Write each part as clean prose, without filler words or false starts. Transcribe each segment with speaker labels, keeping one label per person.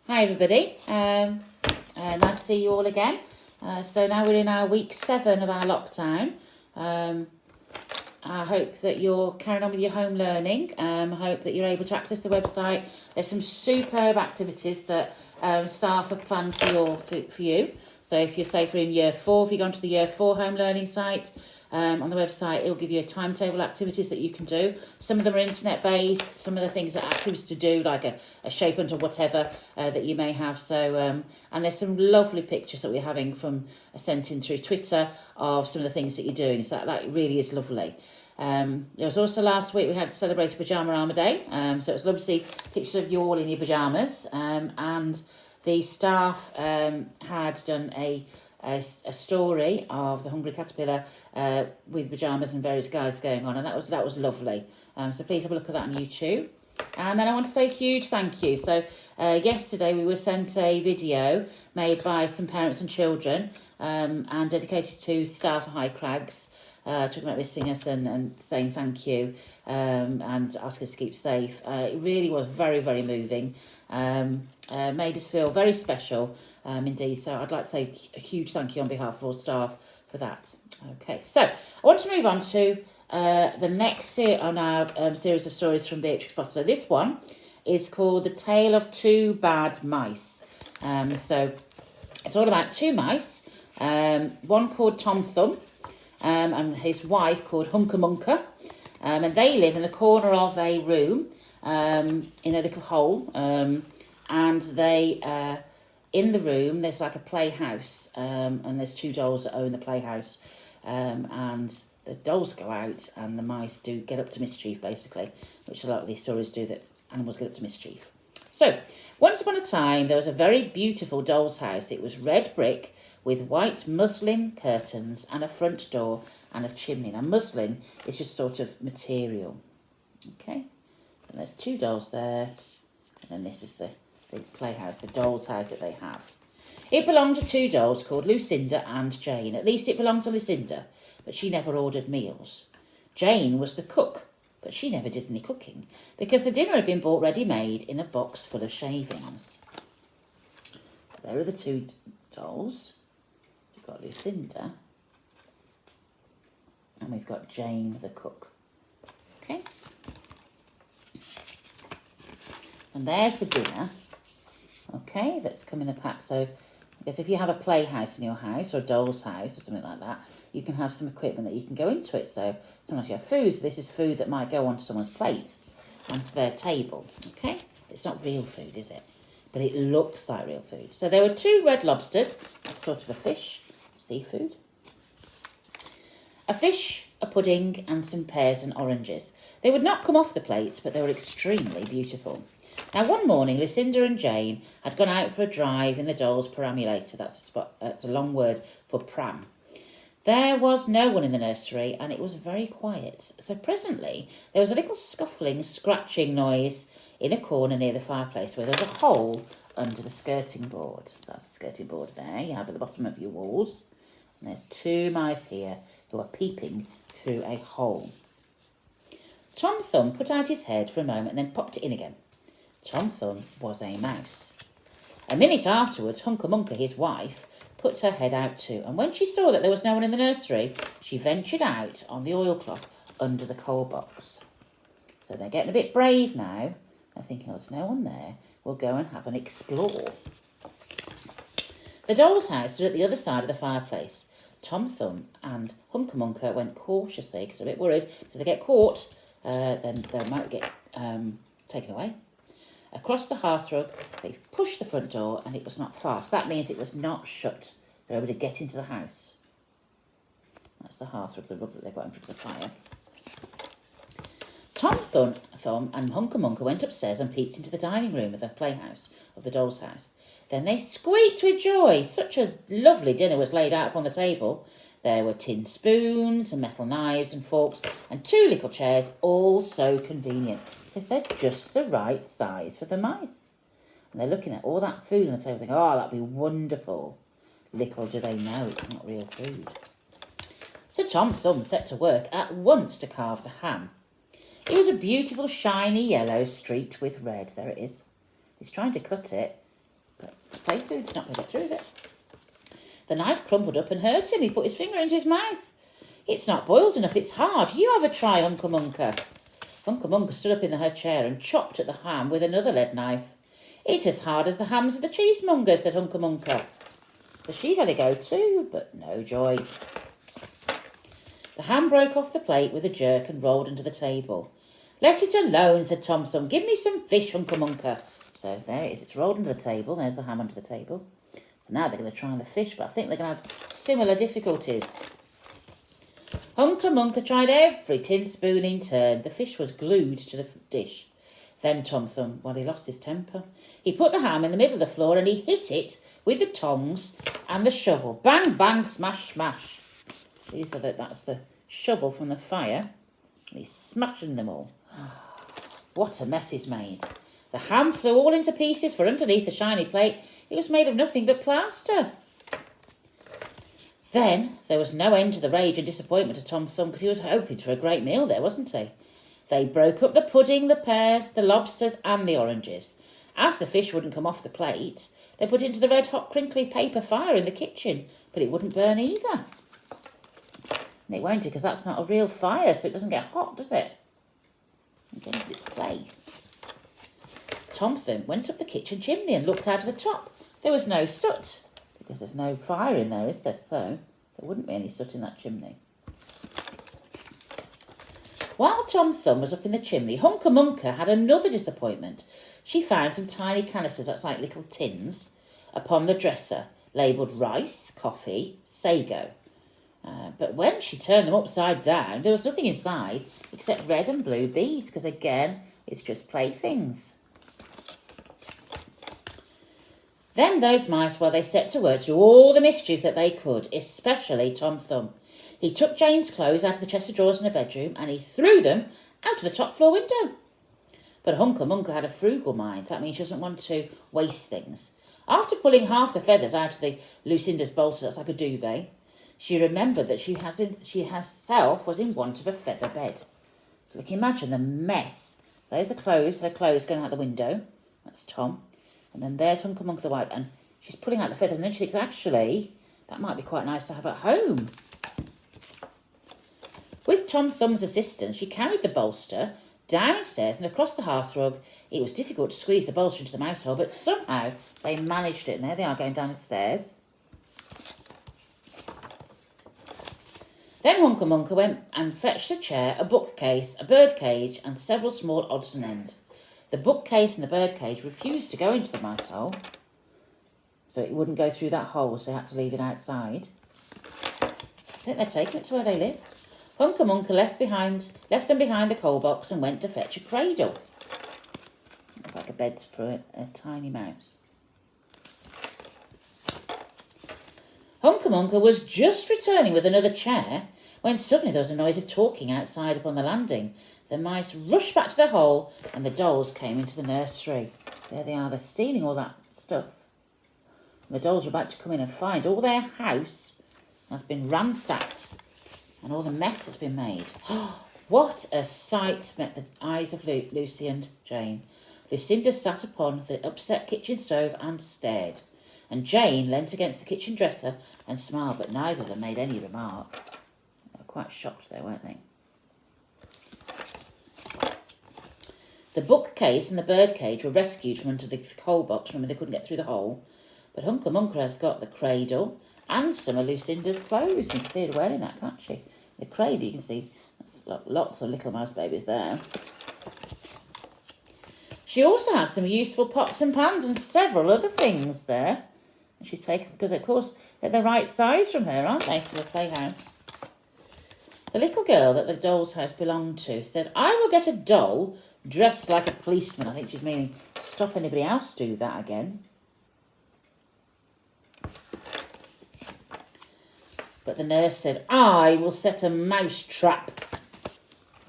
Speaker 1: Hi everybody, nice to see you all again. So now we're in our week 7 of our lockdown. I hope that you're carrying on with your home learning. I hope that you're able to access the website. There's some superb activities that staff have planned for you. So if you're safe in year 4, if you go onto the year 4 home learning site, on the website, it'll give you a timetable activities that you can do. Some of them are internet based, some of the things are activities to do, like a shape hunt or whatever that you may have. So, and there's some lovely pictures that we're having from sent in through Twitter of some of the things that you're doing. So that really is lovely. There was also last week we had celebrated Pyjama Armour Day. So it was lovely to see pictures of you all in your pyjamas. And the staff had done a story of the Hungry Caterpillar with pyjamas and various guys going on, and that was lovely. So please have a look at that on YouTube. And then I want to say a huge thank you. So yesterday we were sent a video made by some parents and children and dedicated to staff at High Crags, talking about missing us and saying thank you and asking us to keep safe. It really was very, very moving. Made us feel very special indeed. So I'd like to say a huge thank you on behalf of all staff for that. Okay, so I want to move on to the next on our series of stories from Beatrix Potter. So this one is called The Tale of Two Bad Mice. So it's all about two mice, one called Tom Thumb and his wife called Hunker Munker. And they live in the corner of a room in a little hole. And they, in the room, there's like a playhouse, and there's two dolls that own the playhouse. And the dolls go out and the mice do get up to mischief, basically, which a lot of these stories do, that animals get up to mischief. So, once upon a time, there was a very beautiful doll's house. It was red brick with white muslin curtains and a front door and a chimney. Now, muslin is just sort of material. Okay, and there's two dolls there, and then this is the playhouse, the doll's house that they have. It belonged to two dolls called Lucinda and Jane. At least it belonged to Lucinda, but she never ordered meals. Jane was the cook, but she never did any cooking because the dinner had been bought ready-made in a box full of shavings. So there are the two dolls. We've got Lucinda and we've got Jane the cook. Okay. And there's the dinner. Okay, that's come in a pack. So I guess if you have a playhouse in your house or a doll's house or something like that, you can have some equipment that you can go into it. So sometimes you have food. So this is food that might go onto someone's plate, onto their table. Okay, it's not real food, is it? But it looks like real food. So there were two red lobsters. That's sort of a fish, seafood. A fish, a pudding, and some pears and oranges. They would not come off the plates, but they were extremely beautiful. Now, one morning, Lucinda and Jane had gone out for a drive in the doll's perambulator. That's a long word for pram. There was no one in the nursery, and it was very quiet. So presently, there was a little scuffling, scratching noise in a corner near the fireplace where there was a hole under the skirting board. That's the skirting board there you have at the bottom of your walls. And there's two mice here who are peeping through a hole. Tom Thumb put out his head for a moment and then popped it in again. Tom Thumb was a mouse. A minute afterwards, Hunker Munker, his wife, put her head out too, and when she saw that there was no one in the nursery, she ventured out on the oilcloth under the coal box. So they're getting a bit brave now. They're thinking, oh, there's no one there. We'll go and have an explore. The doll's house stood at the other side of the fireplace. Tom Thumb and Hunker Munker went cautiously, because they're a bit worried. If they get caught, then they might get taken away. Across the hearthrug, they pushed the front door and it was not fast. That means it was not shut. They were able to get into the house. That's the hearthrug, the rug that they've got in front of the fire. Tom Thumb and Hunker Munker went upstairs and peeked into the dining room of the playhouse, of the doll's house. Then they squeaked with joy. Such a lovely dinner was laid out upon the table. There were tin spoons and metal knives and forks and two little chairs, all so convenient, because they're just the right size for the mice. And they're looking at all that food on the table thinking, oh, that'd be wonderful. Little do they know it's not real food. So Tom Thumb set to work at once to carve the ham. It was a beautiful shiny yellow streaked with red. There it is. He's trying to cut it, But play food's not going to get through, is it? The knife crumpled up and hurt him. He put his finger into his mouth. It's not boiled enough, it's hard. You have a try, Hunca Munca. Hunca Munca stood up in her chair and chopped at the ham with another lead knife. It's as hard as the hams of the cheesemonger, said Hunca Munca. So she's had a go too, but no joy. The ham broke off the plate with a jerk and rolled under the table. Let it alone, said Tom Thumb. Give me some fish, Hunca Munca. So there it is. It's rolled under the table. There's the ham under the table. So now they're going to try the fish, but I think they're going to have similar difficulties. Hunca Munca tried every tin spoon in turn. The fish was glued to the dish. Then Tom Thumb, he lost his temper. He put the ham in the middle of the floor and he hit it with the tongs and the shovel. Bang, bang, smash, smash. That's the shovel from the fire. And he's smashing them all. What a mess he's made. The ham flew all into pieces, for underneath the shiny plate it was made of nothing but plaster. Then there was no end to the rage and disappointment of Tom Thumb, because he was hoping for a great meal there, wasn't he? They broke up the pudding, the pears, the lobsters and the oranges. As the fish wouldn't come off the plate, they put it into the red-hot crinkly paper fire in the kitchen, but it wouldn't burn either. And it won't, because that's not a real fire, so it doesn't get hot, does it? Again, it's clay. Tom Thumb went up the kitchen chimney and looked out of the top. There was no soot, because there's no fire in there, is there? So there wouldn't be any soot in that chimney. While Tom Thumb was up in the chimney, Hunca Munca had another disappointment. She found some tiny canisters, that's like little tins, upon the dresser, labelled rice, coffee, sago. But when she turned them upside down, there was nothing inside except red and blue beads, because again, it's just playthings. Then those mice, they set to work to do all the mischief that they could, especially Tom Thumb. He took Jane's clothes out of the chest of drawers in her bedroom and he threw them out of the top floor window. But Hunca Munca had a frugal mind. That means she doesn't want to waste things. After pulling half the feathers out of the Lucinda's bolster, that's like a duvet, she remembered that she herself was in want of a feather bed. So we can imagine the mess. There's her clothes going out the window. That's Tom. And then there's Hunca Munca the wife, and she's pulling out the feathers, and then she thinks, actually, that might be quite nice to have at home. With Tom Thumb's assistance, she carried the bolster downstairs and across the hearthrug. It was difficult to squeeze the bolster into the mouse hole, but somehow they managed it, and there they are going down the stairs. Then Hunca Munca went and fetched a chair, a bookcase, a birdcage, and several small odds and ends. The bookcase and the birdcage refused to go into the mouse hole, so it wouldn't go through that hole, so they had to leave it outside. I think they're taking it to where they live. Hunca Munca left them behind the coal box and went to fetch a cradle. It's like a bed for a tiny mouse. Hunca Munca was just returning with another chair when suddenly there was a noise of talking outside upon the landing. The mice rushed back to the hole and the dolls came into the nursery. There they are, they're stealing all that stuff. And the dolls are about to come in and find all their house has been ransacked and all the mess that's been made. What a sight met the eyes of Lucy and Jane. Lucinda sat upon the upset kitchen stove and stared, and Jane leant against the kitchen dresser and smiled, but neither of them made any remark. They were quite shocked there, weren't they? The bookcase and the birdcage were rescued from under the coal box. Remember, they couldn't get through the hole. But Hunca Munca has got the cradle and some of Lucinda's clothes. You can see her wearing that, can't she? The cradle, you can see there's lots of little mouse babies there. She also has some useful pots and pans and several other things there. And she's taken, because of course they're the right size from her, aren't they, for the playhouse? The little girl that the doll's house belonged to said, I will get a doll dressed like a policeman. I think she's meaning stop anybody else do that again. But the nurse said, I will set a mouse trap.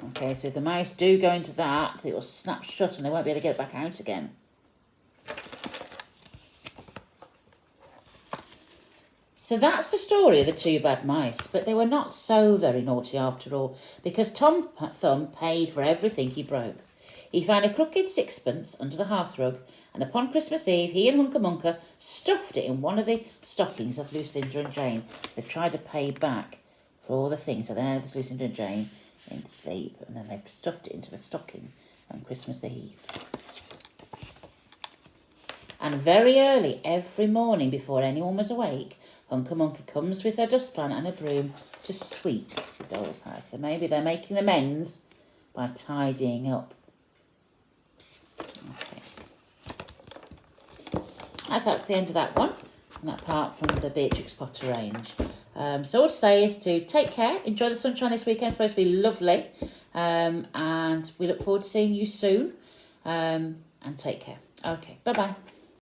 Speaker 1: Okay, so if the mice do go into that, it will snap shut and they won't be able to get it back out again. So that's the story of the two bad mice, but they were not so very naughty after all, because Tom Thumb paid for everything he broke. He found a crooked sixpence under the hearthrug, and upon Christmas Eve, he and Hunca Munca stuffed it in one of the stockings of Lucinda and Jane. They've tried to pay back for all the things. So there's Lucinda and Jane in sleep, and then they've stuffed it into the stocking on Christmas Eve. And very early every morning, before anyone was awake, Hunca Munca comes with her dustpan and a broom to sweep the doll's house. So maybe they're making amends by tidying up. Okay. That's the end of that one, and that part from the Beatrix Potter range. So all to say is to take care, enjoy the sunshine this weekend. It's supposed to be lovely, and we look forward to seeing you soon, and take care. Okay, bye-bye.